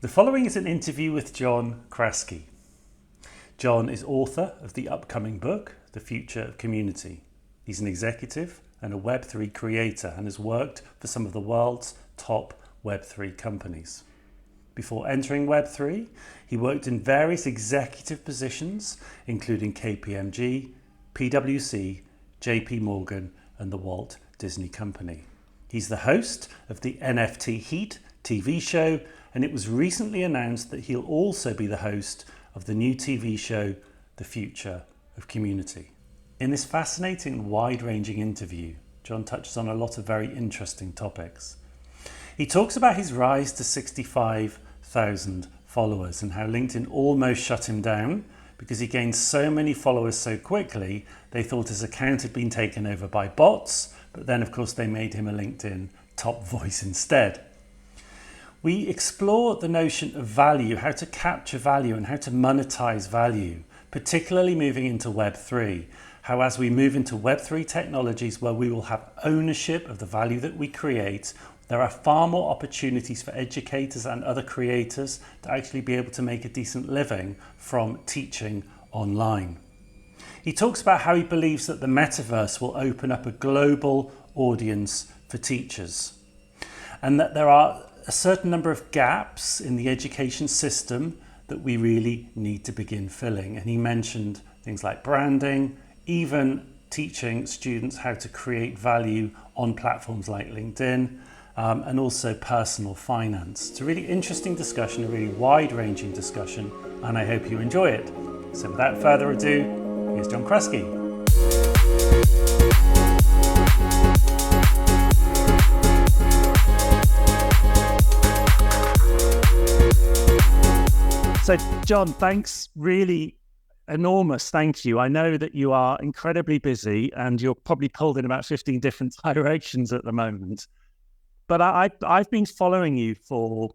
The following is an interview with John Kraski. John is author of the upcoming book, The Future of Community. He's an executive and a Web3 creator and has worked for some of the world's top Web3 companies. Before entering Web3, he worked in various executive positions, including KPMG, PwC, JP Morgan, and the Walt Disney Company. He's the host of the NFT Heat TV show, and it was recently announced that he'll also be the host of the new TV show, The Future of Community. In this fascinating and wide-ranging interview, John touches on a lot of very interesting topics. He talks about his rise to 65,000 followers and how LinkedIn almost shut him down because he gained so many followers so quickly, they thought his account had been taken over by bots, but then of course they made him a LinkedIn top voice instead. We explore the notion of value, how to capture value and how to monetize value, particularly moving into Web3. How as we move into Web3 technologies where we will have ownership of the value that we create, there are far more opportunities for educators and other creators to actually be able to make a decent living from teaching online. He talks about how he believes that the Metaverse will open up a global audience for teachers and that there are a certain number of gaps in the education system that we really need to begin filling. And he mentioned things like branding, even teaching students how to create value on platforms like LinkedIn, and also personal finance. It's a really interesting discussion, a really wide-ranging discussion, and I hope you enjoy it. So without further ado, here's John Kraski. So John, thanks, really enormous thank you. I know that you are incredibly busy and you're probably pulled in about 15 different directions at the moment. But I've been following you for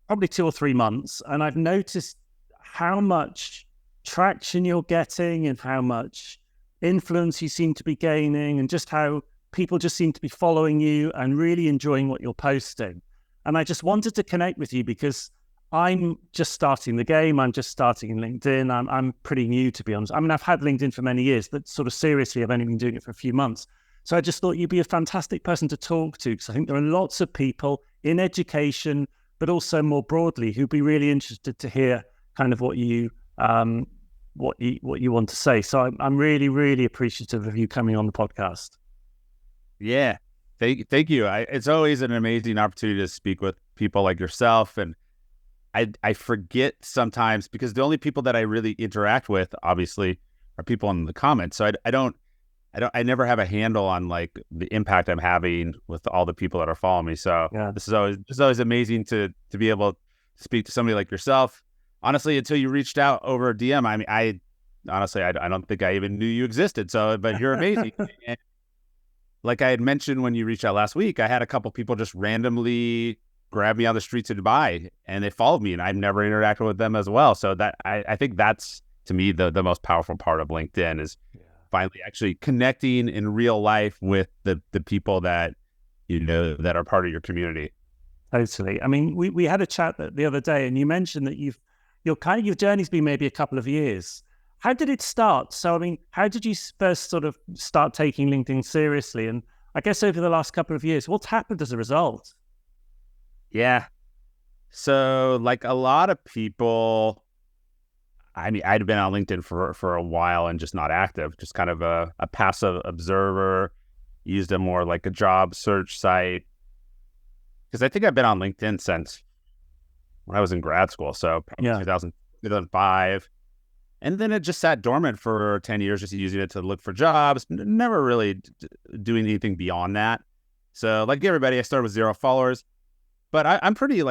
probably 2 or 3 months, and I've noticed how much traction you're getting and how much influence you seem to be gaining and just how people just seem to be following you and really enjoying what you're posting. And I just wanted to connect with you because I'm just starting the game. I'm just starting in LinkedIn. I'm pretty new, to be honest. I mean, I've had LinkedIn for many years, but sort of seriously, I've only been doing it for a few months. So I just thought you'd be a fantastic person to talk to because I think there are lots of people in education, but also more broadly, who'd be really interested to hear kind of what you want to say. So I'm really, really appreciative of you coming on the podcast. Yeah, thank you. It's always an amazing opportunity to speak with people like yourself, and I forget sometimes because the only people that I really interact with, obviously, are people in the comments. So I never have a handle on like the impact I'm having with all the people that are following me. So yeah, this is always amazing to be able to speak to somebody like yourself. Honestly, until you reached out over a DM, I mean, I don't think I even knew you existed. So, but you're amazing. And like I had mentioned when you reached out last week, I had a couple people just randomly grab me on the streets of Dubai and they followed me, and I've never interacted with them as well. So that I think that's, to me, the most powerful part of LinkedIn is finally actually connecting in real life with the people that you know that are part of your community. Totally. I mean, we had a chat the other day, and you mentioned that your journey's been maybe a couple of years. How did it start? So, I mean, how did you first sort of start taking LinkedIn seriously? And I guess over the last couple of years, what's happened as a result? Yeah. So like a lot of people, I mean, I'd been on LinkedIn for a while and just not active, just kind of a passive observer, used it more like a job search site. Because I think I've been on LinkedIn since when I was in grad school. So probably 2005. And then it just sat dormant for 10 years, just using it to look for jobs, never really doing anything beyond that. So like everybody, I started with 0 followers. But I'm pretty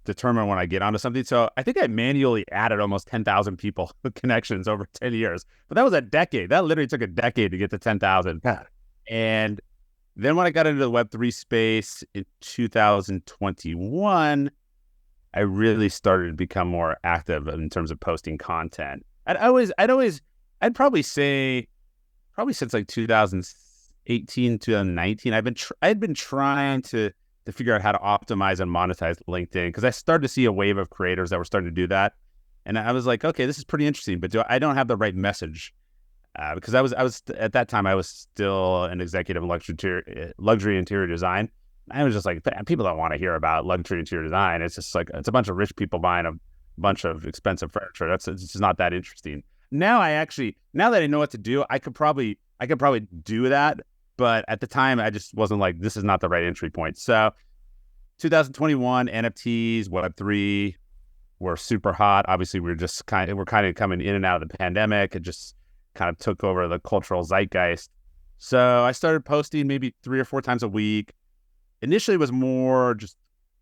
determined when I get onto something. So I think I manually added almost 10,000 people connections over 10 years. But that was a decade. That literally took a decade to get to 10,000. Yeah. And then when I got into the Web3 space in 2021, I really started to become more active in terms of posting content. I'd probably say since like 2018, 2019, I'd been trying to to figure out how to optimize and monetize LinkedIn, because I started to see a wave of creators that were starting to do that. And I was like, okay, this is pretty interesting, but I don't have the right message. Because I was at that time, I was still an executive in luxury interior design. I was just like, people don't want to hear about luxury interior design. It's just like, it's a bunch of rich people buying a bunch of expensive furniture. It's just not that interesting. Now that I know what to do, I could probably do that. But at the time, I just wasn't like, this is not the right entry point. So 2021, NFTs, Web3 were super hot. Obviously, we're kind of coming in and out of the pandemic. It just kind of took over the cultural zeitgeist. So I started posting maybe 3 or 4 times a week. Initially, it was more just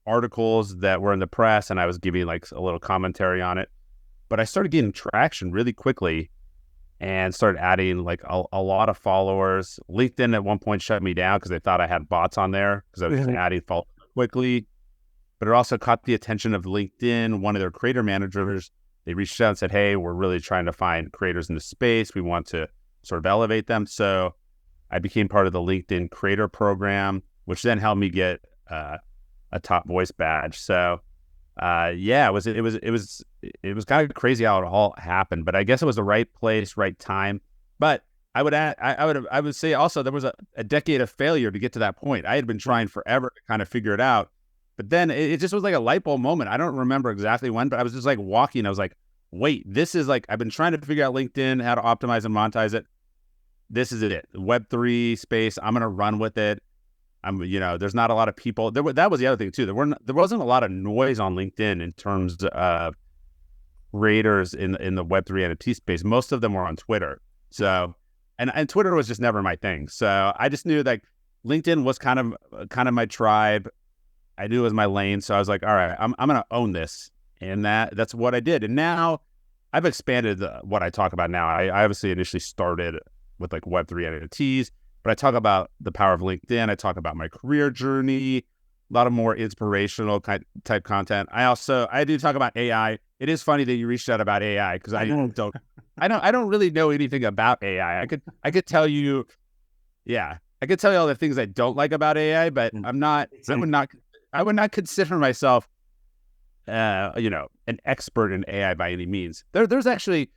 articles that were in the press, and I was giving like a little commentary on it. But I started getting traction really quickly and started adding like a lot of followers. LinkedIn at one point shut me down because they thought I had bots on there because I was just adding followers quickly. But it also caught the attention of LinkedIn. One of their creator managers, they reached out and said, hey, we're really trying to find creators in the space. We want to sort of elevate them. So I became part of the LinkedIn creator program, which then helped me get a top voice badge. So it was kind of crazy how it all happened, but I guess it was the right place, right time. But I would say also there was a decade of failure to get to that point. I had been trying forever to kind of figure it out. But then it just was like a light bulb moment. I don't remember exactly when, but I was just like walking. I was like, wait, this is like, I've been trying to figure out LinkedIn, how to optimize and monetize it. This is it. Web3 space. I'm going to run with it. There's not a lot of people. That was the other thing too. There wasn't a lot of noise on LinkedIn in terms of creators in the Web3 NFT space. Most of them were on Twitter. So, and Twitter was just never my thing. So I just knew that LinkedIn was kind of my tribe. I knew it was my lane. So I was like, all right, I'm going to own this. And that's what I did. And now I've expanded what I talk about now. I obviously initially started with like Web3 NFTs, but I talk about the power of LinkedIn. I talk about my career journey, a lot of more inspirational type content. I do talk about AI. It is funny that you reached out about AI because I don't really know anything about AI. I could tell you, I could tell you all the things I don't like about AI, but I would not consider myself, an expert in AI by any means. There's actually,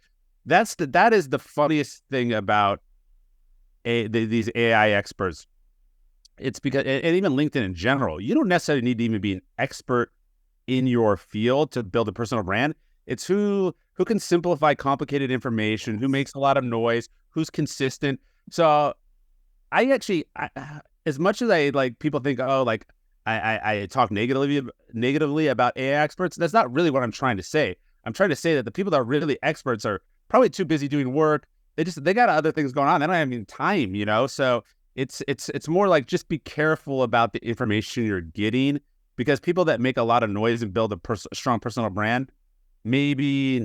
that is the funniest thing about these AI experts. It's because, and even LinkedIn in general, you don't necessarily need to even be an expert in your field to build a personal brand. It's who can simplify complicated information, who makes a lot of noise, who's consistent. So as much as I like people think, I talk negatively about AI experts, that's not really what I'm trying to say. I'm trying to say that the people that are really experts are probably too busy doing work. They got other things going on. They don't have any time, So it's more like just be careful about the information you're getting, because people that make a lot of noise and build a strong personal brand maybe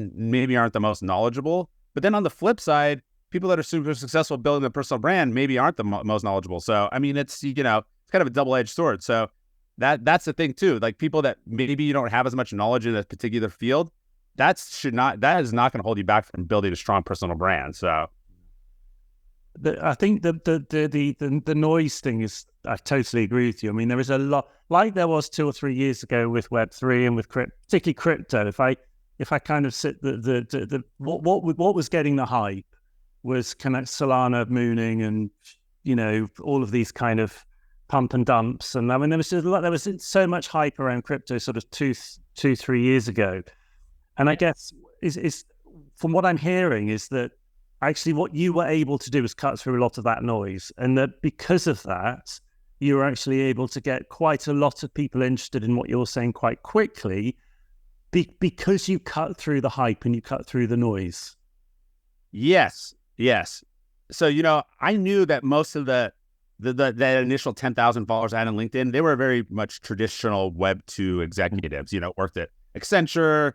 aren't the most knowledgeable. But then on the flip side, people that are super successful building a personal brand maybe aren't the most knowledgeable. So I mean, it's kind of a double-edged sword. So that's the thing too. Like people that maybe you don't have as much knowledge in a particular field, that is not going to hold you back from building a strong personal brand. So I think the noise thing is, I totally agree with you. I mean, there is a lot, like there was 2 or 3 years ago with Web3 and with particularly crypto. If I kind of sit what was getting the hype was kind of Solana mooning and all of these kind of pump and dumps. And I mean, there was so much hype around crypto sort of 2-3 years ago. And I guess is from what I'm hearing is that actually what you were able to do was cut through a lot of that noise, and that because of that, you were actually able to get quite a lot of people interested in what you're saying quite quickly, because you cut through the hype and you cut through the noise. Yes. So, I knew that most of that initial 10,000 followers I had on LinkedIn, they were very much traditional Web 2 executives, worked at Accenture,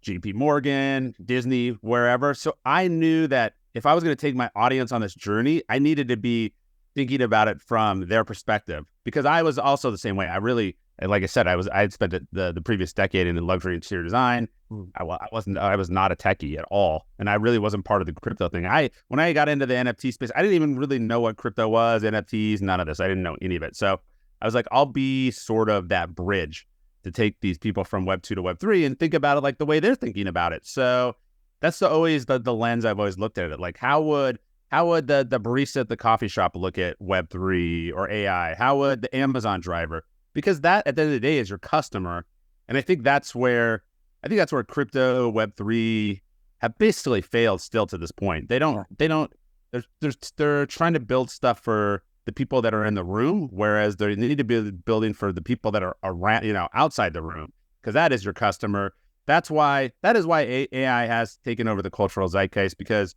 JP Morgan, Disney, wherever. So I knew that if I was going to take my audience on this journey, I needed to be thinking about it from their perspective, because I was also the same way. Like I said, I had spent the previous decade in luxury interior design. I was not a techie at all. And I really wasn't part of the crypto thing. When I got into the NFT space, I didn't even really know what crypto was, NFTs, none of this. I didn't know any of it. So I was like, I'll be sort of that bridge to take these people from Web 2 to Web 3 and think about it like the way they're thinking about it. So that's always the lens I've always looked at it. Like, how would the barista at the coffee shop look at Web 3 or AI? How would the Amazon driver? Because that, at the end of the day, is your customer. And I think that's where crypto, Web 3 have basically failed still to this point. They're trying to build stuff for the people that are in the room, whereas they need to be building for the people that are around, outside the room, because that is your customer. That is why AI has taken over the cultural zeitgeist, because,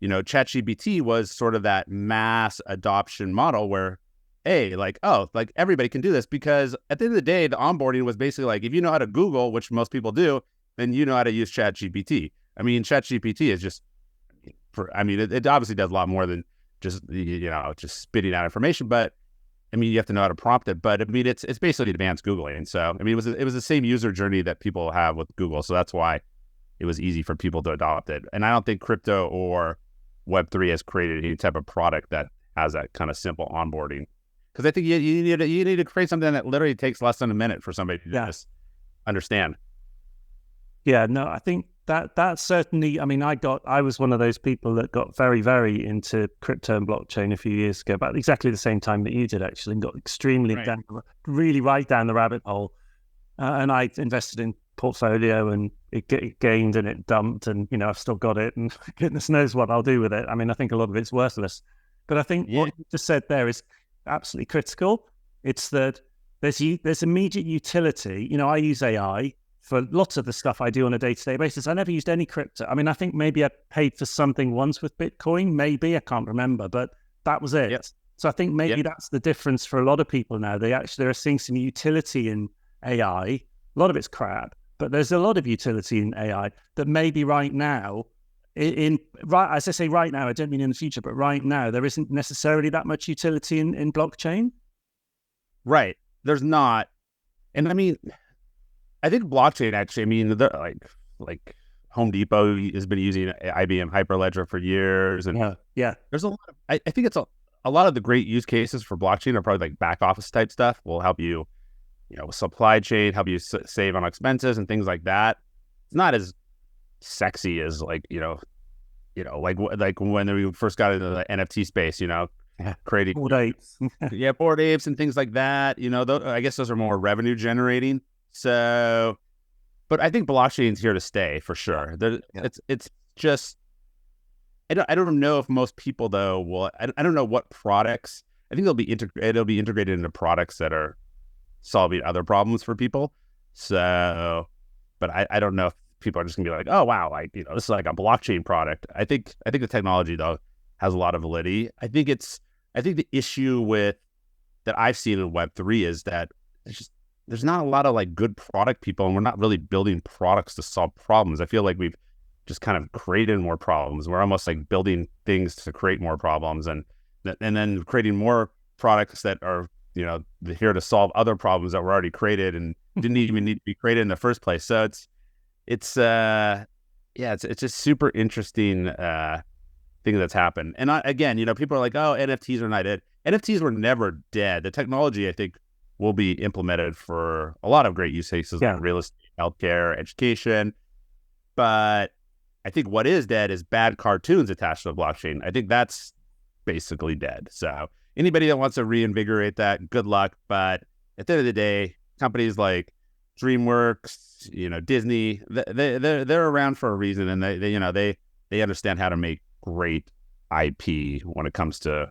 ChatGPT was sort of that mass adoption model where, hey, like everybody can do this, because at the end of the day, the onboarding was basically like, if you know how to Google, which most people do, then you know how to use ChatGPT. I mean, ChatGPT is just it obviously does a lot more than just spitting out information, but I mean, you have to know how to prompt it. But I mean, it's basically advanced Googling. So I mean, it was the same user journey that people have with Google. So that's why it was easy for people to adopt it. And I don't think crypto or Web3 has created any type of product that has that kind of simple onboarding. Because I think you need to create something that literally takes less than a minute for somebody to just understand. Yeah, no, I think that certainly, I mean, I was one of those people that got very, very into crypto and blockchain a few years ago, about exactly the same time that you did, actually, and got extremely really right down the rabbit hole. And I invested in portfolio, and it gained and it dumped, and, I've still got it, and goodness knows what I'll do with it. I mean, I think a lot of it's worthless. But I think what you just said there is absolutely critical. It's that there's immediate utility. I use AI for lots of the stuff I do on a day-to-day basis. I never used any crypto. I mean, I think maybe I paid for something once with Bitcoin, maybe, I can't remember, but that was it. Yep. So I think maybe that's the difference for a lot of people now. They actually are seeing some utility in AI. A lot of it's crap, but there's a lot of utility in AI that maybe right now, as I say right now, I don't mean in the future, but right now, there isn't necessarily that much utility in blockchain. Right. There's not. And I mean, I think blockchain actually, I mean, like Home Depot has been using IBM Hyperledger for years. And there's a lot of, I think it's a lot of the great use cases for blockchain are probably like back office type stuff, will help you, with supply chain, help you save on expenses and things like that. It's not as sexy as like when we first got into the NFT space, creating Bored apes. Bored apes and things like that. I guess those are more revenue generating. So, but I think blockchain's here to stay for sure. It's just, I don't know if most people though will. I don't know what products. I think it'll be integrated into products that are solving other problems for people. So, but I don't know if people are just gonna be like, oh wow, like this is like a blockchain product. I think the technology though has a lot of validity. I think the issue that I've seen in Web3 is that there's not a lot of like good product people, and we're not really building products to solve problems. I feel like we've just kind of created more problems. We're almost like building things to create more problems, and then creating more products that are here to solve other problems that were already created and didn't even need to be created in the first place. So it's just super interesting thing that's happened. And again, people are like, oh, NFTs are not dead. NFTs were never dead. The technology, I think, will be implemented for a lot of great use cases, like real estate, healthcare, education. But I think what is dead is bad cartoons attached to the blockchain. I think that's basically dead. So anybody that wants to reinvigorate that, good luck. But at the end of the day, companies like DreamWorks, Disney, they're around for a reason, and they understand how to make great IP when it comes to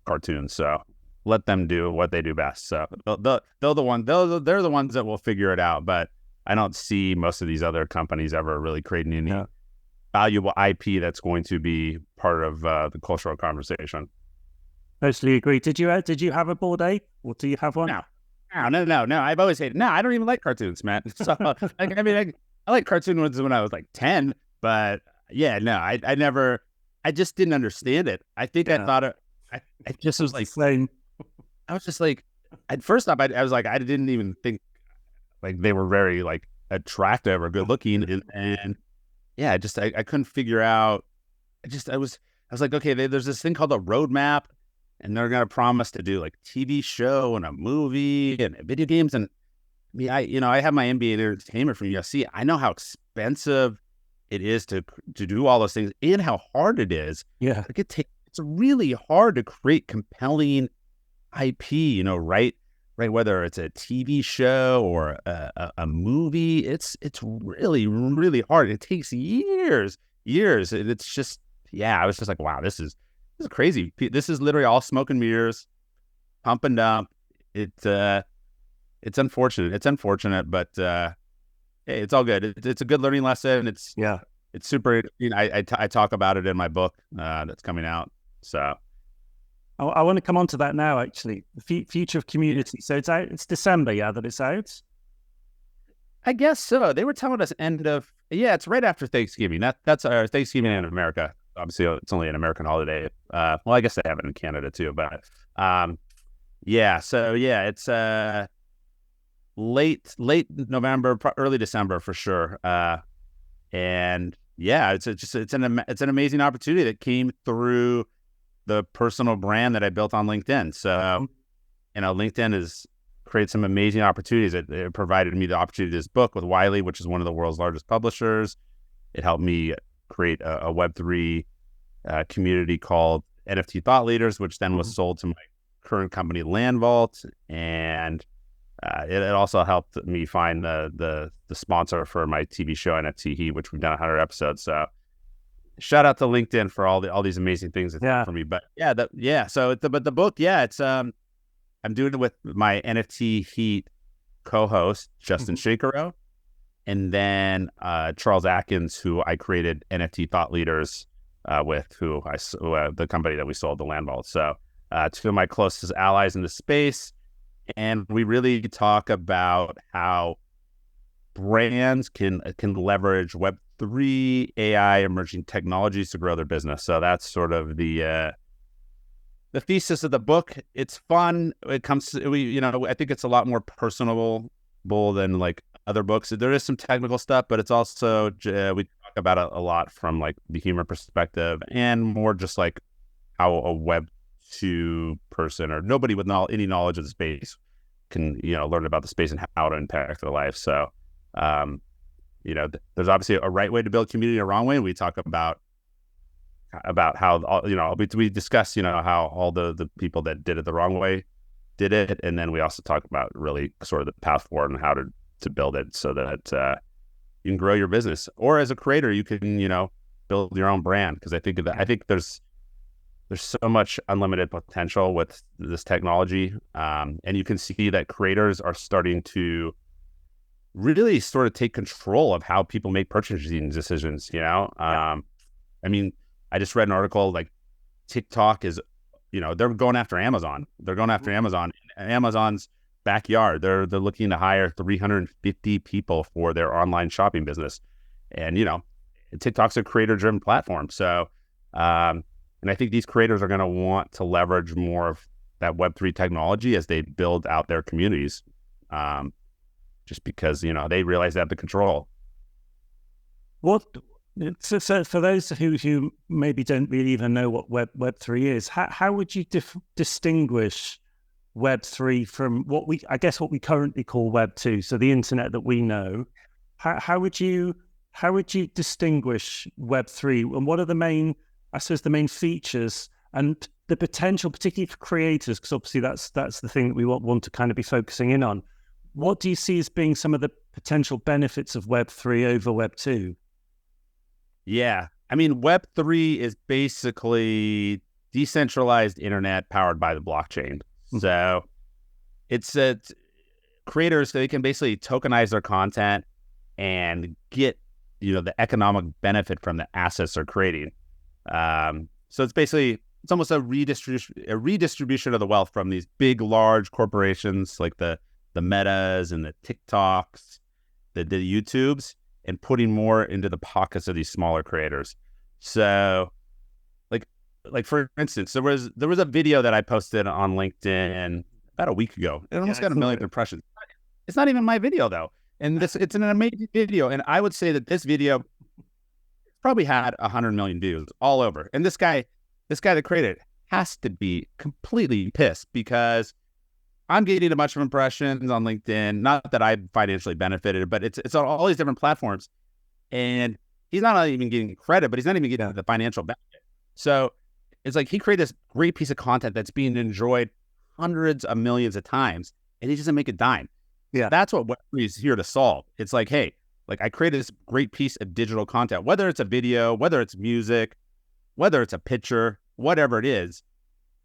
cartoons. So let them do what they do best. So they're the ones that will figure it out. But I don't see most of these other companies ever really creating any valuable IP that's going to be part of the cultural conversation. Totally agree. Did you have a Bored Ape, or do you have one? No. I've always hated. No, I don't even like cartoons, man. So I like cartoon ones when I was like 10, but I never. I just didn't understand it. I think I thought it. I just was like same. I was just like, at first off, I was like, I didn't even think like they were very like attractive or good looking, and I couldn't figure out. I was like, okay, there's this thing called a roadmap, and they're going to promise to do like TV show and a movie and video games. And I mean, I have my MBA in entertainment from USC. I know how expensive it is to do all those things and how hard it is. Yeah. Like it's really hard to create compelling IP, right? Whether it's a TV show or a movie, it's really, really hard. It takes years. It's just, I was just like, wow, this is crazy. This is literally all smoke and mirrors, pump and dump. It's unfortunate, but hey, it's all good. It's a good learning lesson. It's super. I talk about it in my book that's coming out. So I want to come on to that now. Actually, the future of community. So it's out. It's December, that it's out. I guess so. They were telling us it's right after Thanksgiving. That's our Thanksgiving in America. Obviously, it's only an American holiday. Well, I guess they have it in Canada too. But it's late November, early December for sure. And it's an amazing opportunity that came through the personal brand that I built on LinkedIn. So, LinkedIn created some amazing opportunities. It provided me the opportunity to do this book with Wiley, which is one of the world's largest publishers. It helped me create a Web3 community called NFT Thought Leaders, which then was sold to my current company, Land Vault. And it also helped me find the sponsor for my TV show, NFT Heat, which we've done 100 episodes. So shout out to LinkedIn for all these amazing things it's done for me. But so the book, it's I'm doing it with my NFT Heat co-host Justin Shakero, and then Charles Atkins, who I created NFT Thought Leaders with, the company that we sold, the Land Vault. So two of my closest allies in the space, and we really talk about how brands can leverage Web3, AI, emerging technologies to grow their business. So that's sort of the thesis of the book. It's fun. It comes to, I think it's a lot more personable than like other books. There is some technical stuff, but it's also we talk about it a lot from like the humor perspective and more just like how a Web2 person or nobody with any knowledge of the space can learn about the space and how to impact their life. So there's obviously a right way to build community, a wrong way. We talk about how we discuss how all the people that did it the wrong way did it, and then we also talk about really sort of the path forward and how to build it so that you can grow your business, or as a creator you can build your own brand, because I think there's so much unlimited potential with this technology, and you can see that creators are starting to really sort of take control of how people make purchasing decisions. I mean, I just read an article like TikTok is, they're going after Amazon. They're going after Amazon. Amazon's backyard. They're looking to hire 350 people for their online shopping business. And, TikTok's a creator-driven platform. So, and I think these creators are going to want to leverage more of that Web3 technology as they build out their communities, just because, they realize they have the control. So for those who maybe don't really even know what Web3 is, how would you distinguish Web3 from what we currently call Web2? So the internet that we know. How would you distinguish Web3, and what are the main features and the potential, particularly for creators? Because obviously that's the thing that we want to kind of be focusing in on. What do you see as being some of the potential benefits of Web3 over Web2? Yeah. I mean, Web3 is basically decentralized internet powered by the blockchain. So it's creators, they can basically tokenize their content and get, the economic benefit from the assets they're creating. So it's almost a redistribution of the wealth from these big, large corporations like the Metas and the TikToks, the YouTubes, and putting more into the pockets of these smaller creators. So like for instance, there was a video that I posted on LinkedIn about a week ago. It almost got 1 million impressions. It's not even my video though. And it's an amazing video. And I would say that this video probably had 100 million views all over. And this guy that created it has to be completely pissed because I'm getting a bunch of impressions on LinkedIn. Not that I financially benefited, but it's on all these different platforms. And he's not even getting credit, but he's not even getting the financial benefit. So it's like he created this great piece of content that's being enjoyed hundreds of millions of times, and he doesn't make a dime. Yeah. That's what Web3 is here to solve. It's like, hey, like I created this great piece of digital content, whether it's a video, whether it's music, whether it's a picture, whatever it is,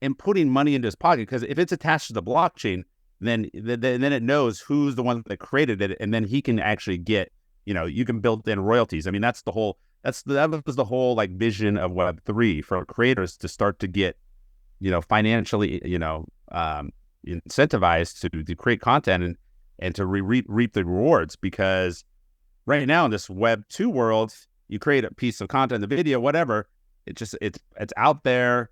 and putting money into his pocket. Because if it's attached to the blockchain, then it knows who's the one that created it, and then he can actually get, you can build in royalties. I mean, that was the whole like vision of Web3 for creators to start to get, financially, incentivized to create content and to reap the rewards. Because right now in this Web2 world, you create a piece of content, the video, whatever, it's out there,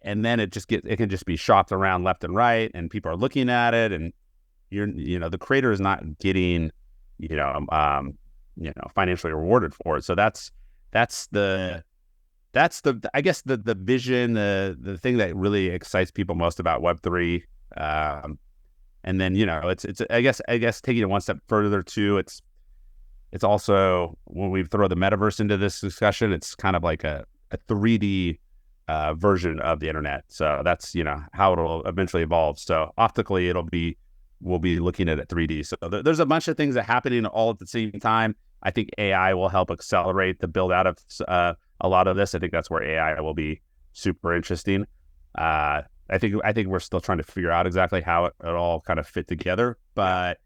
and then it can just be shopped around left and right, and people are looking at it, and the creator is not getting, financially rewarded for it. So that's the I guess the vision, the thing that really excites people most about Web3. And then, it's I guess taking it one step further too, it's also, when we throw the metaverse into this discussion, it's kind of like a 3D version of the internet. So that's, how it'll eventually evolve. So optically, we'll be looking at it 3D. So there's a bunch of things that are happening all at the same time. I think AI will help accelerate the build out of a lot of this. I think that's where AI will be super interesting. I think we're still trying to figure out exactly how it all kind of fit together. But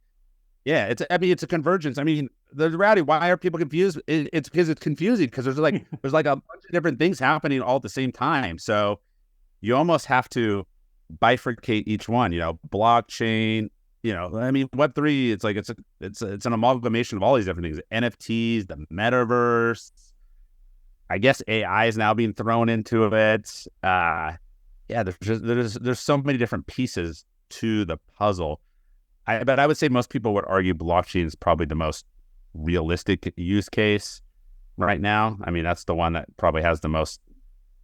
yeah, it's a convergence. I mean, the reality, why are people confused? It's because it's confusing, because there's like a bunch of different things happening all at the same time. So you almost have to bifurcate each one, blockchain, I mean, Web3, it's like, it's an amalgamation of all these different things, NFTs, the Metaverse, I guess AI is now being thrown into it. Yeah, there's so many different pieces to the puzzle. But I would say most people would argue blockchain is probably the most realistic use case right now. I mean, that's the one that probably has the most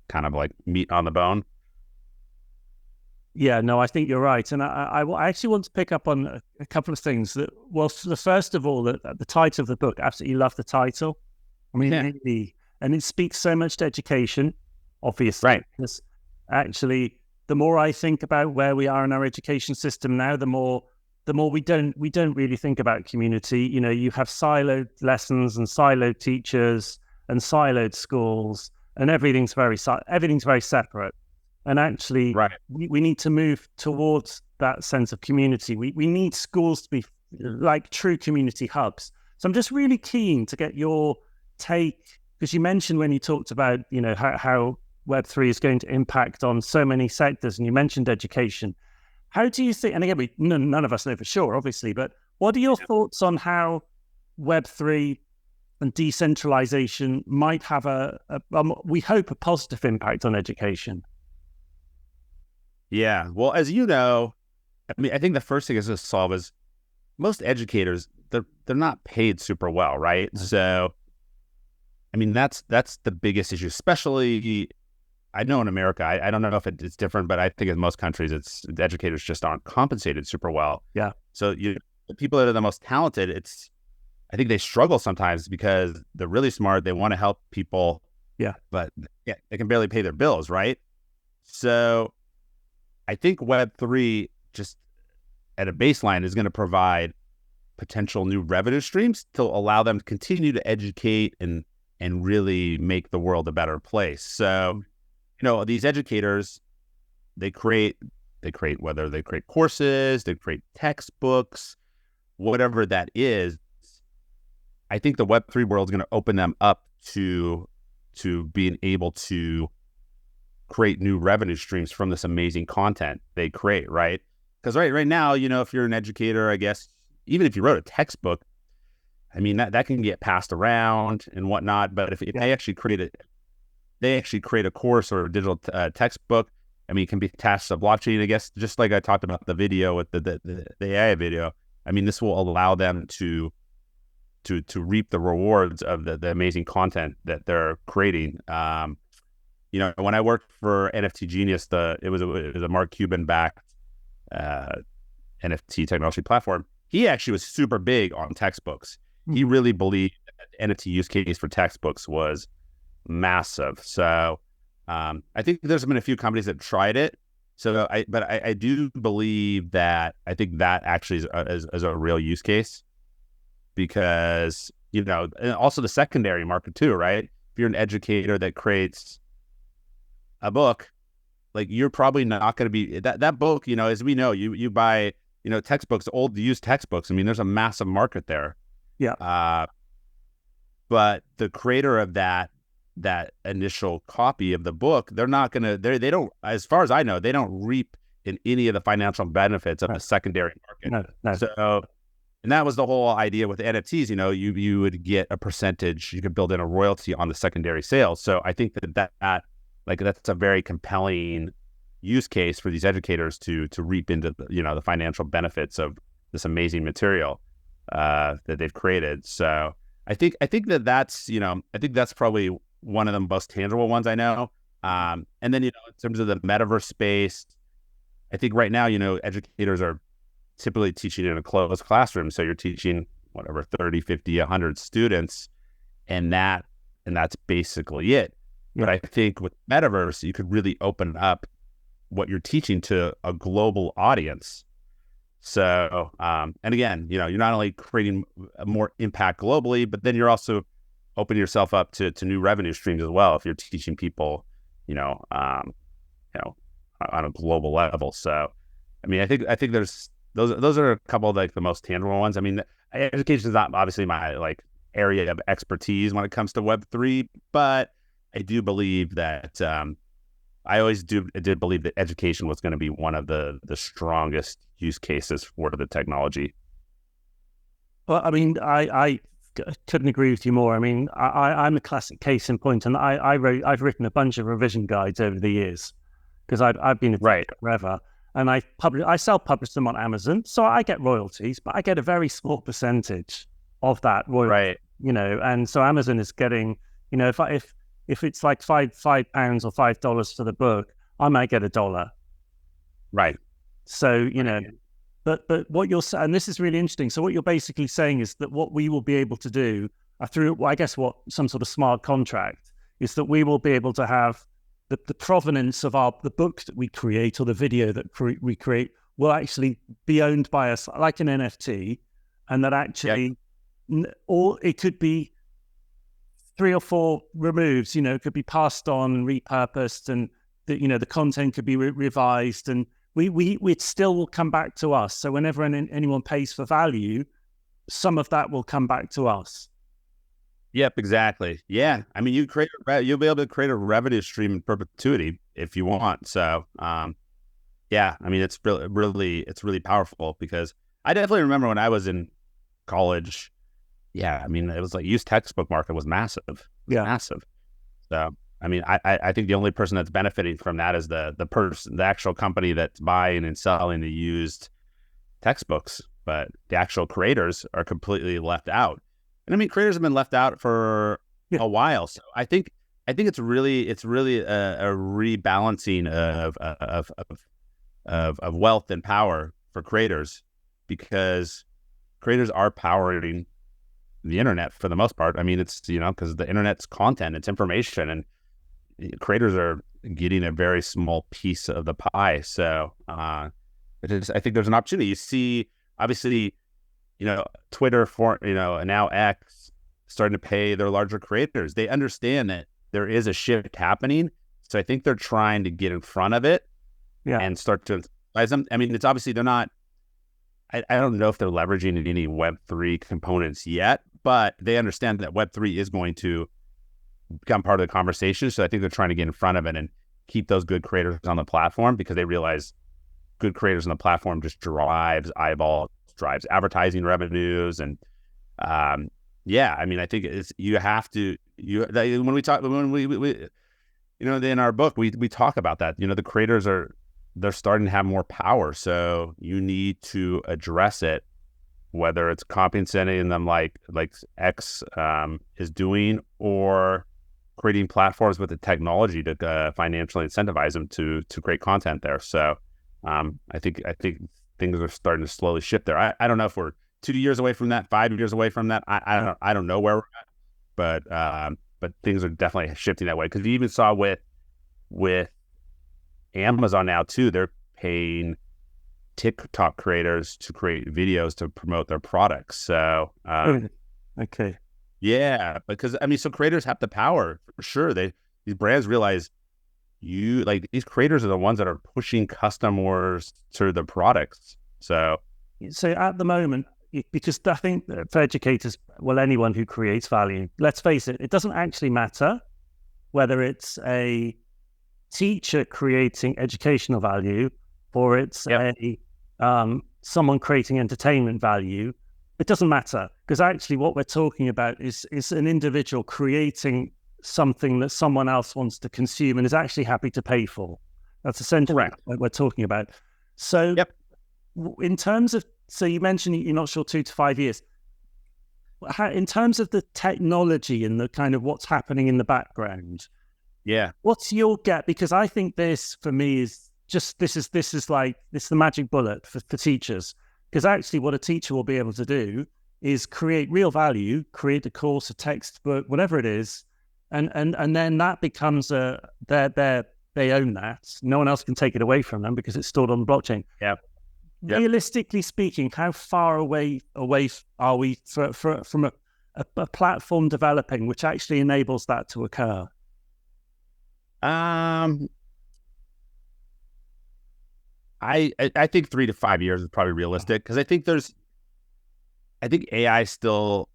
kind of like meat on the bone. Yeah, no, I think you're right. And I actually want to pick up on a couple of things. First of all, the title of the book, absolutely love the title. I mean, and it speaks so much to education, obviously. Right. Because actually, the more I think about where we are in our education system now, the more we don't really think about community. You have siloed lessons and siloed teachers and siloed schools, and everything's very separate. And actually, right. we need to move towards that sense of community. We need schools to be like true community hubs. So I'm just really keen to get your take, because you mentioned when you talked about, how Web3 is going to impact on so many sectors, and you mentioned education. How do you think, and again, none of us know for sure, obviously, but what are your thoughts on how Web3 and decentralization might have we hope, a positive impact on education? Yeah. Well, as you know, I mean, I think the first thing is to solve is most educators, they're not paid super well, right? Mm-hmm. So, I mean, that's the biggest issue, especially, I know in America, I don't know if it's different, but I think in most countries, the educators just aren't compensated super well. Yeah. So the people that are the most talented, I think they struggle sometimes because they're really smart. They want to help people. Yeah. But yeah, they can barely pay their bills, right? So I think Web3 just at a baseline is going to provide potential new revenue streams to allow them to continue to educate and really make the world a better place. So, these educators, they create whether they create courses, they create textbooks, whatever that is. I think the Web3 world is going to open them up to being able to create new revenue streams from this amazing content they create, right? Because right now, if you're an educator, I guess, even if you wrote a textbook, I mean, that can get passed around and whatnot. But if they actually create a course or a digital textbook, I mean, it can be attached to blockchain, I guess, just like I talked about the video with the AI video. I mean, this will allow them to reap the rewards of the amazing content that they're creating. when I worked for NFT Genius, it was a Mark Cuban backed NFT technology platform. He actually was super big on textbooks. He really believed that the NFT use case for textbooks was massive. So I think there's been a few companies that tried it. So I do believe that I think that actually is a real use case, because, and also the secondary market too, right? If you're an educator that creates a book, like, you're probably not going to be that book, as we know, you buy, textbooks, old used textbooks. I mean, there's a massive market there. Yeah. But the creator of that initial copy of the book, they're not going to, they don't, as far as I know, they don't reap in any of the financial benefits of the secondary market. No. So, and that was the whole idea with NFTs, you would get a percentage, you could build in a royalty on the secondary sales. So I think that that's a very compelling use case for these educators to reap into the financial benefits of this amazing material that they've created. So I think that's probably one of the most tangible ones I know. And then, in terms of the metaverse space, I think right now, educators are typically teaching in a closed classroom. So you're teaching whatever, 30, 50, 100 students, and that's basically it. Yeah. But I think with metaverse, you could really open up what you're teaching to a global audience. So, and again, you're not only creating more impact globally, but then you're also opening yourself up to new revenue streams as well, if you're teaching people, on a global level. So, I mean, I think there's those are a couple of the most tangible ones. I mean, education is not obviously my area of expertise when it comes to Web3, but I do believe that I always did believe that education was going to be one of the strongest use cases for the technology. Well, I mean, I couldn't agree with you more. I mean, I'm a classic case in point, and I've written a bunch of revision guides over the years, because I've been a teacher forever, and I self-publish them on Amazon, so I get royalties, but I get a very small percentage of that royalty, and so Amazon is getting, if it's like £5 or $5 for the book, I might get $1. Right. So, but what you're saying, and this is really interesting. So what you're basically saying is that what we will be able to do through, I guess, some sort of smart contract, is that we will be able to have the provenance of the book that we create, or the video that we create, will actually be owned by us, like an NFT, and that actually, or it could be 3 or 4 removes, it could be passed on and repurposed, and the content could be revised, and it still will come back to us. So whenever anyone pays for value, some of that will come back to us. Yep, exactly. Yeah, I mean, you'll be able to create a revenue stream in perpetuity if you want. So, yeah, I mean, it's really powerful, because I definitely remember when I was in college. Yeah, I mean, it was used textbook market was massive. Massive. So, I mean, I think the only person that's benefiting from that is the actual company that's buying and selling the used textbooks, but the actual creators are completely left out. And I mean, creators have been left out for a while. So I think it's really a rebalancing of wealth and power for creators, because creators are powering the internet for the most part. I mean, it's, because the internet's content, it's information, and creators are getting a very small piece of the pie. So I think there's an opportunity. You see, obviously, Twitter and now X starting to pay their larger creators. They understand that there is a shift happening. So I think they're trying to get in front of it and start to incentivize them. I mean, it's obviously they're not, I don't know if they're leveraging any Web3 components yet, but they understand that Web3 is going to become part of the conversation. So I think they're trying to get in front of it and keep those good creators on the platform, because they realize good creators on the platform just drives eyeballs, drives advertising revenues. And I mean, I think you have to, when we talk, in our book, we talk about that, the creators they're starting to have more power. So you need to address it, whether it's compensating them like X is doing, or creating platforms with the technology to financially incentivize them to create content there. So I think things are starting to slowly shift there. I don't know if we're 2 years away from that, 5 years away from that. I don't know where we're at, but things are definitely shifting that way. Because you even saw with Amazon now too, they're paying TikTok creators to create videos to promote their products. So okay. Yeah, because I mean, so creators have the power for sure. These brands realize these creators are the ones that are pushing customers to the products. So at the moment, because I think for educators, well, anyone who creates value, let's face it, it doesn't actually matter whether it's a teacher creating educational value or it's someone creating entertainment value. It doesn't matter, because actually what we're talking about is an individual creating something that someone else wants to consume and is actually happy to pay for. That's essentially what we're talking about. So in terms of, so you mentioned you're not sure 2 to 5 years. In terms of the technology and the kind of what's happening in the background, what's your get? Because I think this, for me, is just, this is the magic bullet for teachers. Because actually what a teacher will be able to do is create real value, create a course, a textbook, whatever it is, and then that becomes they own that. No one else can take it away from them because it's stored on the blockchain. Realistically speaking, how far away are we from a platform developing which actually enables that to occur? I think 3 to 5 years is probably realistic, because I think AI still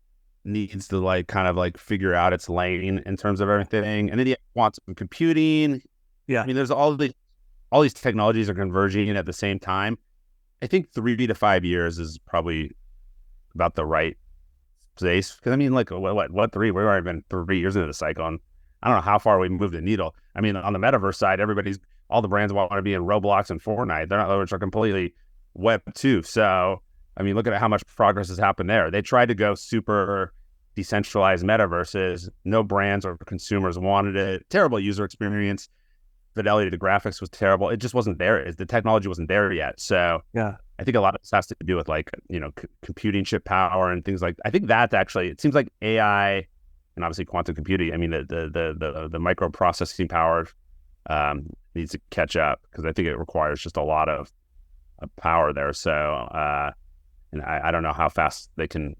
needs to kind of figure out its lane in terms of everything, and then you have quantum computing. I mean, there's all these technologies are converging at the same time. I think 3 to 5 years is probably about the right place, because I mean, what 3? We've already been 3 years into the cycle, and I don't know how far we moved the needle. I mean, on the Metaverse side, all the brands want to be in Roblox and Fortnite. They're not, which are completely Web 2. So, I mean, look at how much progress has happened there. They tried to go super decentralized metaverses. No brands or consumers wanted it. Terrible user experience. Fidelity to graphics was terrible. It just wasn't there. The technology wasn't there yet. So, I think a lot of this has to do with computing chip power and things I think that actually, it seems like AI and obviously quantum computing. I mean, the microprocessing power needs to catch up, because I think it requires just a lot of power there. So, and I don't know how fast they can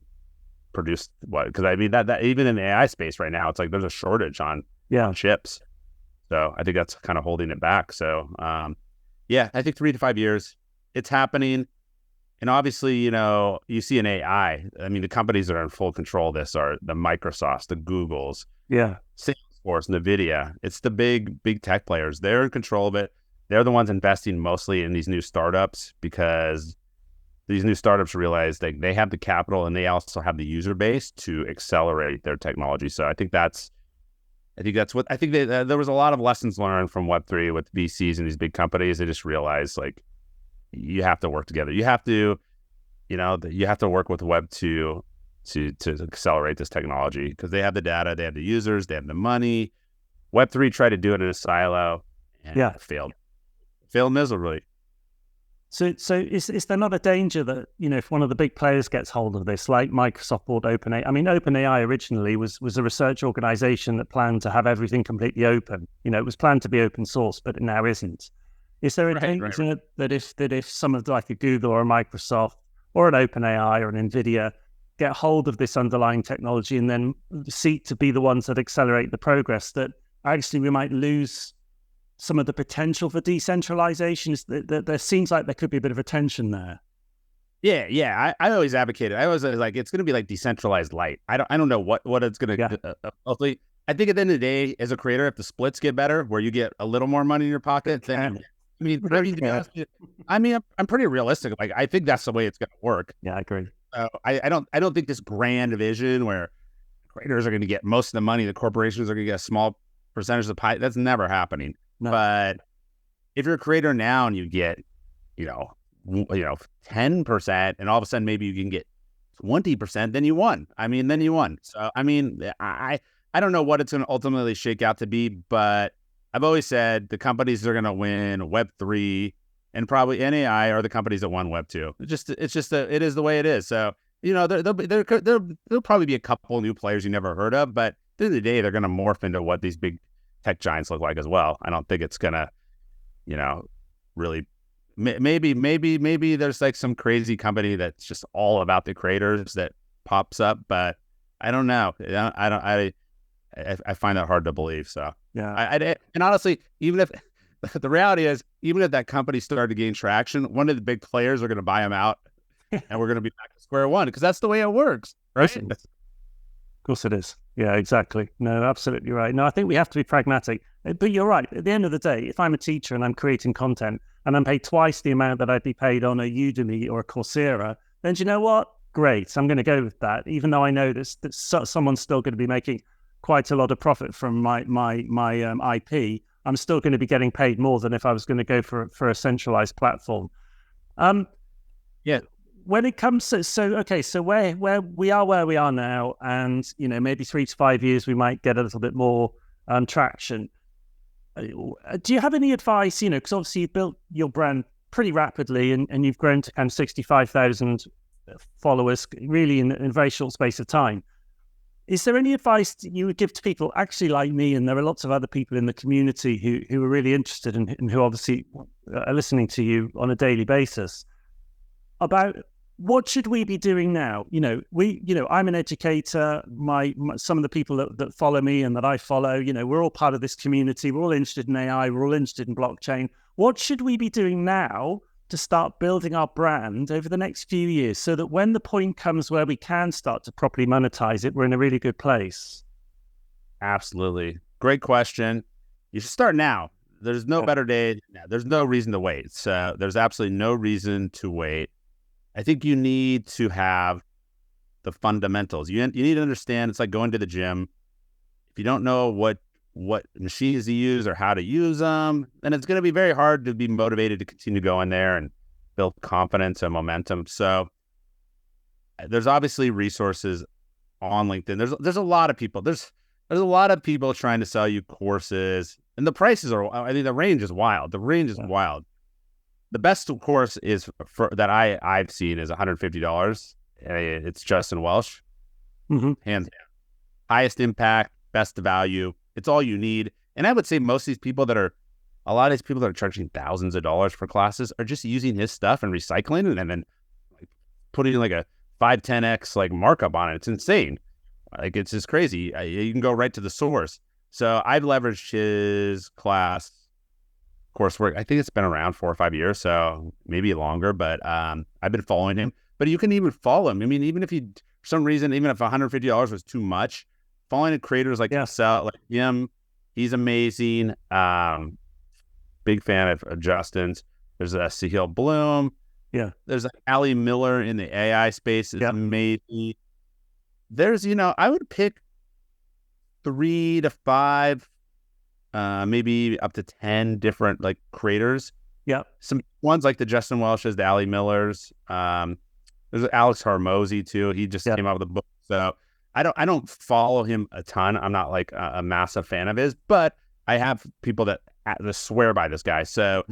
produce because I mean that even in the AI space right now, it's there's a shortage on chips. So I think that's kind of holding it back. So, I think 3 to 5 years, it's happening. And obviously, you see an AI. I mean, the companies that are in full control of this are the Microsofts, the Googles, Salesforce, NVIDIA. It's the big tech players. They're in control of it. They're the ones investing mostly in these new startups, because these new startups realize they have the capital and they also have the user base to accelerate their technology. So I think there was a lot of lessons learned from Web3 with VCs and these big companies. They just realized you have to work together. You have to work with Web2 to accelerate this technology, because they have the data, they have the users, they have the money. Web3 tried to do it in a silo and failed miserably. So is there not a danger that, if one of the big players gets hold of this, like Microsoft bought OpenAI? I mean, OpenAI originally was a research organization that planned to have everything completely open. It was planned to be open source, but it now isn't. Is there a danger that if some of a Google or a Microsoft or an OpenAI or an NVIDIA get hold of this underlying technology and then seek to be the ones that accelerate the progress, that actually we might lose some of the potential for decentralization? There seems like there could be a bit of a tension there. Yeah. I always advocated. I always it's going to be decentralized light. I don't know what it's going to. Hopefully, I think at the end of the day, as a creator, if the splits get better, where you get a little more money in your pocket, then I'm pretty realistic. I think that's the way it's going to work. Yeah, I agree. I don't think this grand vision where creators are going to get most of the money, the corporations are going to get a small percentage of the pie. That's never happening. No. But if you're a creator now and you get, 10%, and all of a sudden maybe you can get 20%, then you won. So, I I don't know what it's going to ultimately shake out to be, but I've always said the companies that are going to win Web3 and probably NAI are the companies that won Web2. It is the way it is. So, there'll probably be a couple new players you never heard of, but at the end of the day, they're going to morph into what these big tech giants look like as well. I don't think it's going to, really, maybe there's like some crazy company that's just all about the creators that pops up, but I don't know. I find that hard to believe. So Yeah. and honestly, even if the reality is, even if that company started to gain traction, one of the big players are going to buy them out, and we're going to be back to square one because that's the way it works, right? Of course it is. Yeah, exactly. No, absolutely right. No, I think we have to be pragmatic. But you're right. At the end of the day, if I'm a teacher and I'm creating content and I'm paid twice the amount that I'd be paid on a Udemy or a Coursera, then do you know what? Great. I'm going to go with that, even though I know that someone's still going to be making quite a lot of profit from my IP. I'm still going to be getting paid more than if I was going to go for a centralized platform. Yeah. When it comes to, so where we are now, and maybe 3 to 5 years we might get a little bit more traction. Do you have any advice? Because obviously you've built your brand pretty rapidly, and you've grown to kind of 65,000 followers really in a very short space of time. Is there any advice that you would give to people actually like me, and there are lots of other people in the community who are really interested and who obviously are listening to you on a daily basis, about what should we be doing now? I'm an educator. Some of the people that follow me and that I follow, we're all part of this community. We're all interested in AI. We're all interested in blockchain. What should we be doing now to start building our brand over the next few years so that when the point comes where we can start to properly monetize it, we're in a really good place? Absolutely. Great question. You should start now. There's no better day. There's no reason to wait. So there's absolutely no reason to wait. I think you need to have the fundamentals. You need to understand, it's like going to the gym. If you don't know what machines to use or how to use them, then it's going to be very hard to be motivated to continue going there and build confidence and momentum. So there's obviously resources on LinkedIn. There's a lot of people. There's a lot of people trying to sell you courses, and the prices are, I think the range is wild. The range is wild. The best course is that I've seen is $150. It's Justin Welsh. Mm-hmm. Hands down. Highest impact, best value. It's all you need. And I would say a lot of these people that are charging thousands of dollars for classes are just using his stuff and recycling it and then putting like a 5-10x like markup on it. It's insane. Like, it's just crazy. You can go right to the source. So I've leveraged his coursework. I think it's been around 4 or 5 years, so maybe longer, but I've been following him. But you can even follow him. I mean, even if for some reason, even if $150 was too much, following creators like him, he's amazing. Big fan of Justin's. There's a Sahil Bloom. Yeah. There's Ali Miller in the AI space. It's amazing. There's, I would pick 3 to 5, maybe up to 10 different like creators. Yeah. Some ones like the Justin Welsh's, the Ali Millers. There's Alex Hormozy too. He just came out with a book. So I don't follow him a ton. I'm not like a massive fan of his, but I have people that swear by this guy. So,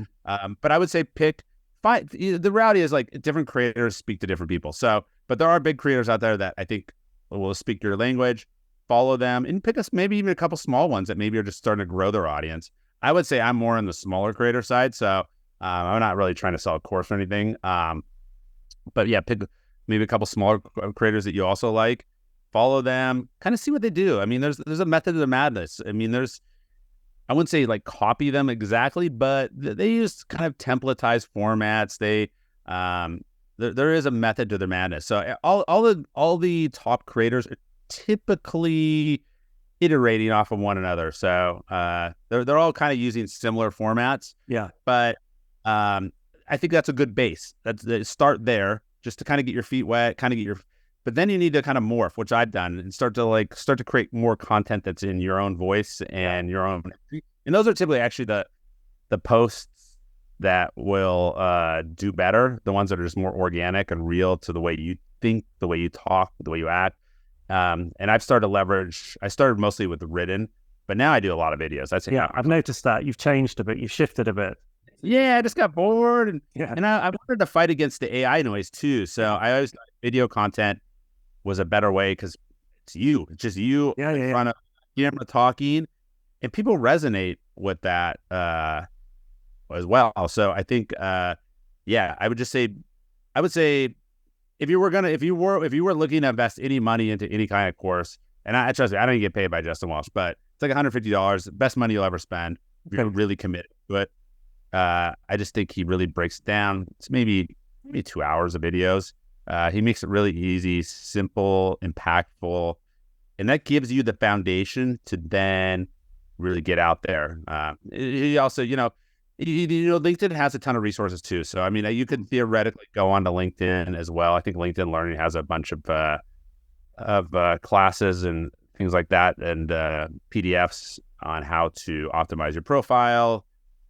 but I would say pick 5. The reality is like different creators speak to different people. So, but there are big creators out there that I think will speak your language. Follow them and pick us maybe even a couple small ones that maybe are just starting to grow their audience. I would say I'm more on the smaller creator side. So I'm not really trying to sell a course or anything. But yeah, pick maybe a couple smaller creators that you also like. Follow them, kind of see what they do. I mean, there's a method to the madness. I mean, I wouldn't say like copy them exactly, but they use kind of templatized formats. There is a method to their madness. So all the top creators are typically iterating off of one another. So they're all kind of using similar formats. Yeah. But I think that's a good base. Start there just to kind of get your feet wet, but then you need to kind of morph, which I've done, and start to create more content that's in your own voice and your own. And those are typically actually the posts that will do better, the ones that are just more organic and real to the way you think, the way you talk, the way you act. And I've started to leverage, I started mostly with written, but now I do a lot of videos. That's Yeah, I've noticed that. You've changed a bit. You've shifted a bit. Yeah, I just got bored. And, Yeah. and I wanted to fight against the AI noise too. So I always thought video content was a better way because it's you. It's just you in front of camera talking. And people resonate with that as well. So I think, yeah, I would say if you were looking to invest any money into any kind of course, and I trust me, I don't get paid by Justin Walsh, but it's like $150, best money you'll ever spend if you're really committed to it. I just think he really breaks it down. It's maybe 2 hours of videos. He makes it really easy, simple, impactful, and that gives you the foundation to then really get out there. He also, LinkedIn has a ton of resources too. So, I mean, you could theoretically go on to LinkedIn as well. I think LinkedIn Learning has a bunch of classes and things like that, and PDFs on how to optimize your profile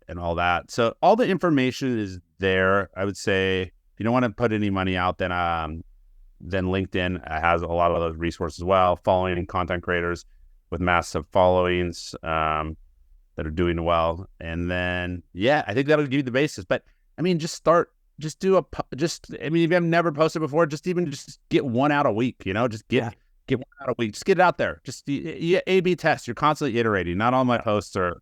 and all that. So all the information is there. I would say if you don't want to put any money out, then LinkedIn has a lot of those resources as well. Following content creators with massive followings that are doing well. And then, yeah, I think that'll give you the basis. But I mean, if you've never posted before, just get one out a week, get one out a week, just get it out there. Just A/B test. You're constantly iterating. Not all my posts are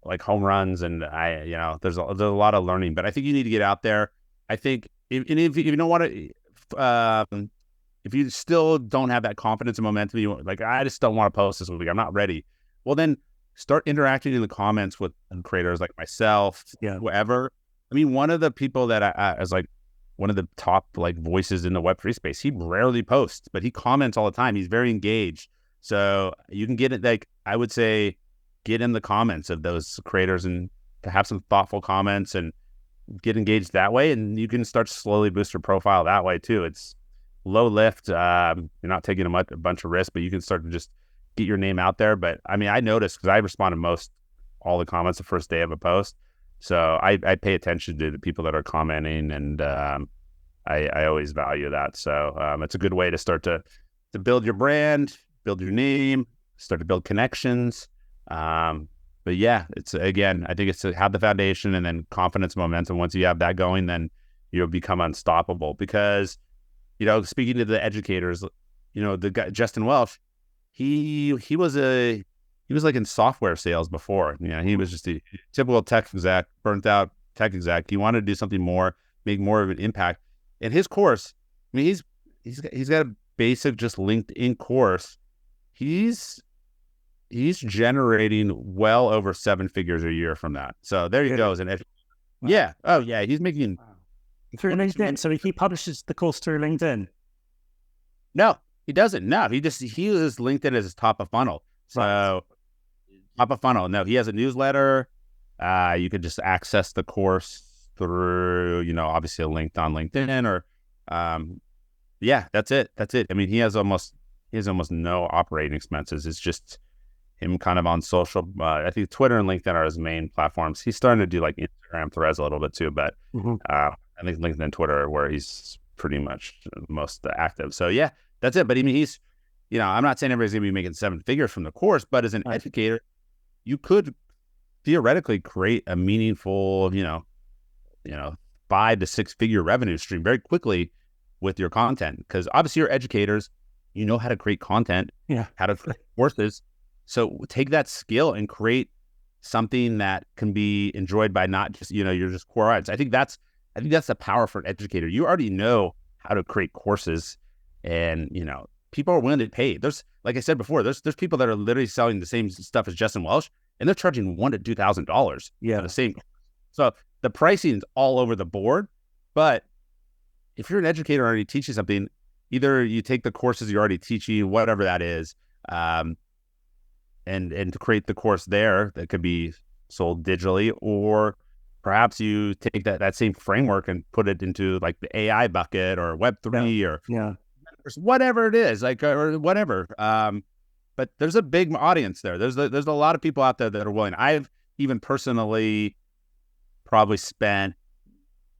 like home runs, and there's a lot of learning, but I think you need to get out there. I think if you don't want to, if you still don't have that confidence and momentum, I just don't want to post this week, I'm not ready. Well, then start interacting in the comments with creators like myself, whoever. I mean, one of the people that I as like one of the top voices in the Web3 space, he rarely posts, but he comments all the time. He's very engaged. So you can get it, I would say, get in the comments of those creators and to have some thoughtful comments and get engaged that way. And you can start to slowly boost your profile that way too. It's low lift. You're not taking a bunch of risks, but you can start to just get your name out there. But I mean, I noticed because I respond to all the comments the first day of a post. So I pay attention to the people that are commenting, and I always value that. So it's a good way to start to build your brand, build your name, start to build connections. But yeah, I think it's to have the foundation and then confidence, momentum. Once you have that going, then you'll become unstoppable because, speaking to the educators, the guy, Justin Welsh, he was like in software sales before. He was just a typical tech exec, burnt out tech exec. He wanted to do something more, make more of an impact. And his course, I mean, he's got a basic just LinkedIn course. He's generating well over 7 figures a year from that. So there he goes. And he's making through LinkedIn. So he publishes the course through LinkedIn. No, he doesn't. No, he uses LinkedIn as his top of funnel. So top of funnel. No, he has a newsletter. You could just access the course through, obviously a link on LinkedIn or, that's it. I mean, he has almost no operating expenses. It's just him kind of on social. I think Twitter and LinkedIn are his main platforms. He's starting to do Instagram, Threads a little bit too, but I think LinkedIn and Twitter are where he's pretty much most active. So yeah, that's it. But I mean, he's, I'm not saying everybody's gonna be making 7 figures from the course, but as an educator, you could theoretically create a meaningful, 5 to 6 figure revenue stream very quickly with your content. Because obviously you're educators, how to create content, how to create courses. So take that skill and create something that can be enjoyed by not just, your just core audience. I think that's the power for an educator. You already know how to create courses, and, people are willing to pay. There's, like I said before, there's people that are literally selling the same stuff as Justin Welsh, and they're charging $1,000 to $2,000 for the same. So the pricing is all over the board. But if you're an educator already teaching something, either you take the courses you're already teaching, whatever that is, and to create the course there that could be sold digitally, or perhaps you take that same framework and put it into the AI bucket or Web3 or whatever it is, or whatever. But there's a big audience there. There's a lot of people out there that are willing. I've even personally probably spent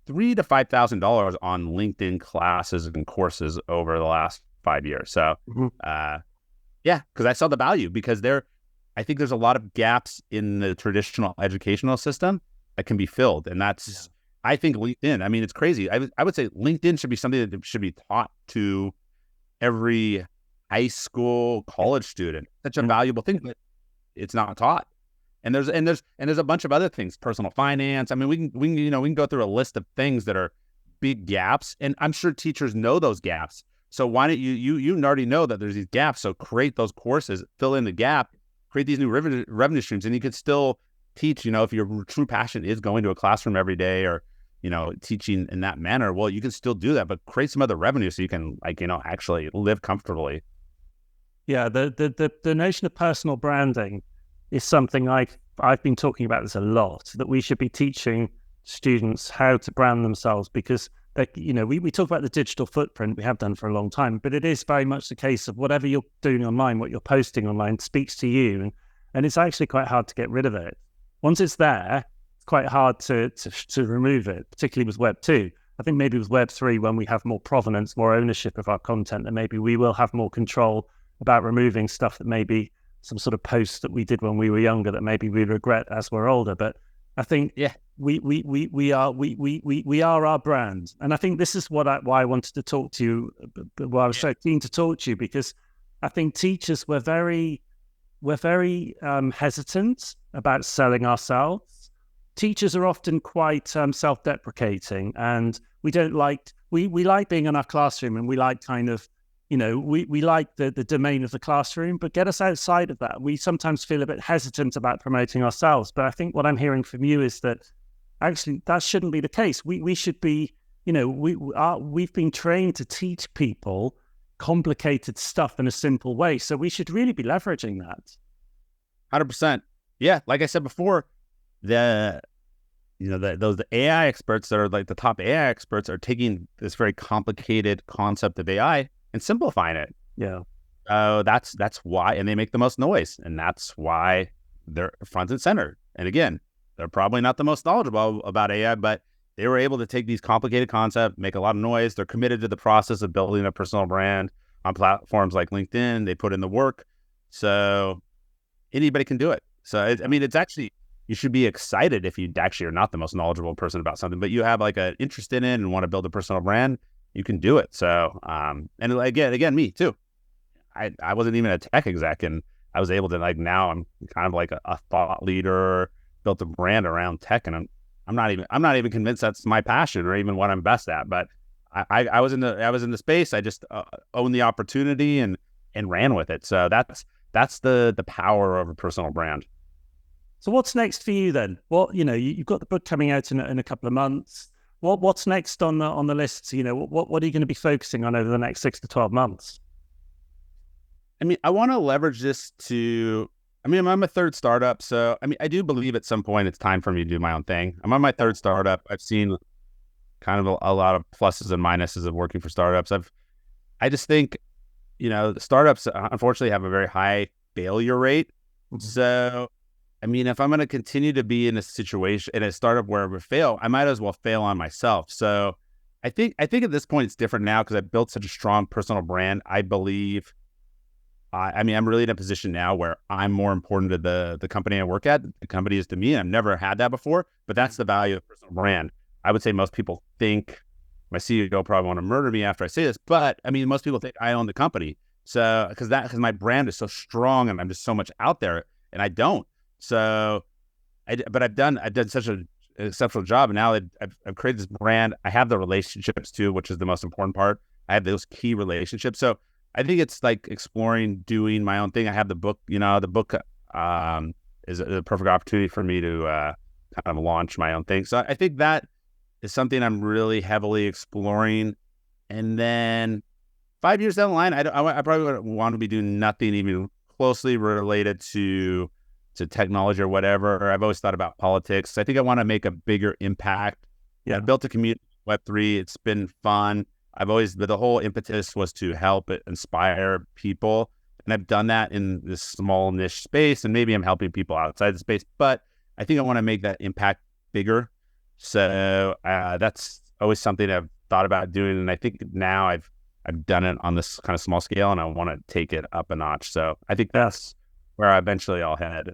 $3,000 to $5,000 on LinkedIn classes and courses over the last 5 years. So, Mhm. yeah, because I saw the value, because I think there's a lot of gaps in the traditional educational system that can be filled. And that's, I think LinkedIn, I mean, it's crazy. I would say LinkedIn should be something that should be taught to every high school, college student. Such a valuable thing, but it's not taught. And there's a bunch of other things, personal finance. I mean, we can go through a list of things that are big gaps, and I'm sure teachers know those gaps. So why don't you already know that there's these gaps? So create those courses, fill in the gap, create these new revenue streams, and you could still teach. If your true passion is going to a classroom every day, or teaching in that manner, well, you can still do that, but create some other revenue so you can actually live comfortably. Yeah, the notion of personal branding is something I've been talking about this a lot, that we should be teaching students how to brand themselves, because we talk about the digital footprint, we have done for a long time, but it is very much the case of whatever you're doing online, what you're posting online speaks to you, and it's actually quite hard to get rid of it. Once it's there, it's quite hard to remove it, particularly with Web 2. I think maybe with Web 3, when we have more provenance, more ownership of our content, then maybe we will have more control about removing stuff that maybe some sort of posts that we did when we were younger that maybe we regret as we're older. But I think we are our brand, and I think this is why I wanted to talk to you. Why I was so keen to talk to you, because I think teachers we're very hesitant about selling ourselves. Teachers are often quite self-deprecating, and we don't like we like being in our classroom, and we like kind of. We like the domain of the classroom, but get us outside of that. We sometimes feel a bit hesitant about promoting ourselves. But I think what I'm hearing from you is that actually that shouldn't be the case. We should be, we've been trained to teach people complicated stuff in a simple way. So we should really be leveraging that. 100%. Yeah. Like I said before, those AI experts that are like the top AI experts are taking this very complicated concept of AI and simplifying it. Yeah. That's why, and they make the most noise, and that's why they're front and center. And again, they're probably not the most knowledgeable about AI, but they were able to take these complicated concepts, make a lot of noise. They're committed to the process of building a personal brand on platforms like LinkedIn. They put in the work, so anybody can do it. So it's actually, you should be excited if you actually are not the most knowledgeable person about something, but you have like an interest in it and want to build a personal brand. You can do it. So, and again, me too. I wasn't even a tech exec, and I was able to now I'm kind of like a thought leader, built a brand around tech, and I'm not even convinced that's my passion or even what I'm best at. But I was in the space. I just owned the opportunity and ran with it. So that's the power of a personal brand. So what's next for you then? Well, you've got the book coming out in a couple of months. What's next on the list? What are you going to be focusing on over the next 6 to 12 months? I want to leverage this I'm a third startup. So, I do believe at some point it's time for me to do my own thing. I'm on my third startup. I've seen kind of a lot of pluses and minuses of working for startups. I just think, startups unfortunately have a very high failure rate. Mm-hmm. So, if I'm going to continue to be in a situation, in a startup where I would fail, I might as well fail on myself. So I think at this point it's different now because I've built such a strong personal brand. I believe, I'm really in a position now where I'm more important to the company I work at. The company is to me. I've never had that before, but that's the value of personal brand. I would say most people think my CEO probably want to murder me after I say this, but most people think I own the company. So because my brand is so strong and I'm just so much out there, and I don't. So, but I've done such an exceptional job, and now I've created this brand. I have the relationships too, which is the most important part. I have those key relationships. So I think it's like exploring, doing my own thing. I have the book. The book is a perfect opportunity for me to kind of launch my own thing. So I think that is something I'm really heavily exploring. And then 5 years down the line, I probably want to be doing nothing even closely related to technology or whatever. I've always thought about politics. I think I want to make a bigger impact. Yeah, I built a community Web3. It's been fun. The whole impetus was to help inspire people. And I've done that in this small niche space, and maybe I'm helping people outside the space, but I think I want to make that impact bigger. So that's always something I've thought about doing. And I think now I've I've done it on this kind of small scale, and I want to take it up a notch. So I think that's where eventually I'll head.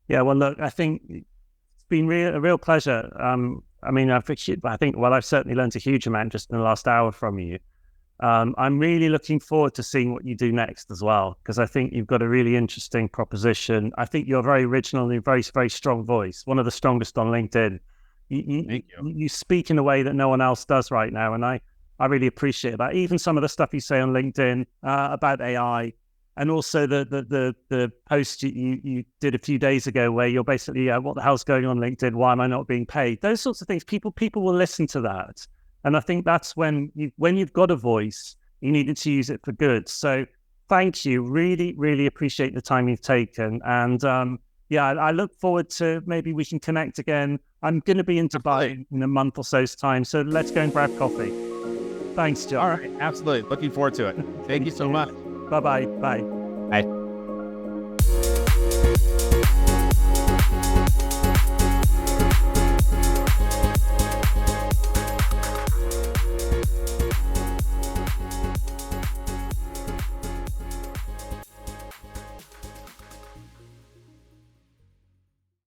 Yeah, well, look, I think it's been a real pleasure. I mean, I've certainly learned a huge amount just in the last hour from you. I'm really looking forward to seeing what you do next as well, because I think you've got a really interesting proposition. I think you're very original and a very, very strong voice, one of the strongest on LinkedIn. Thank you. You speak in a way that no one else does right now, and I really appreciate that. Even some of the stuff you say on LinkedIn about AI, and also the post you did a few days ago where you're basically, what the hell's going on LinkedIn? Why am I not being paid? Those sorts of things. People will listen to that, and I think that's when you've got a voice, you needed to use it for good. So thank you. Really, really appreciate the time you've taken, and I look forward to maybe we can connect again. I'm going to be in Dubai in a month or so's time, so let's go and grab coffee. Thanks, John. All right, absolutely. Looking forward to it. Thank you so much. Bye-bye. Bye. Bye.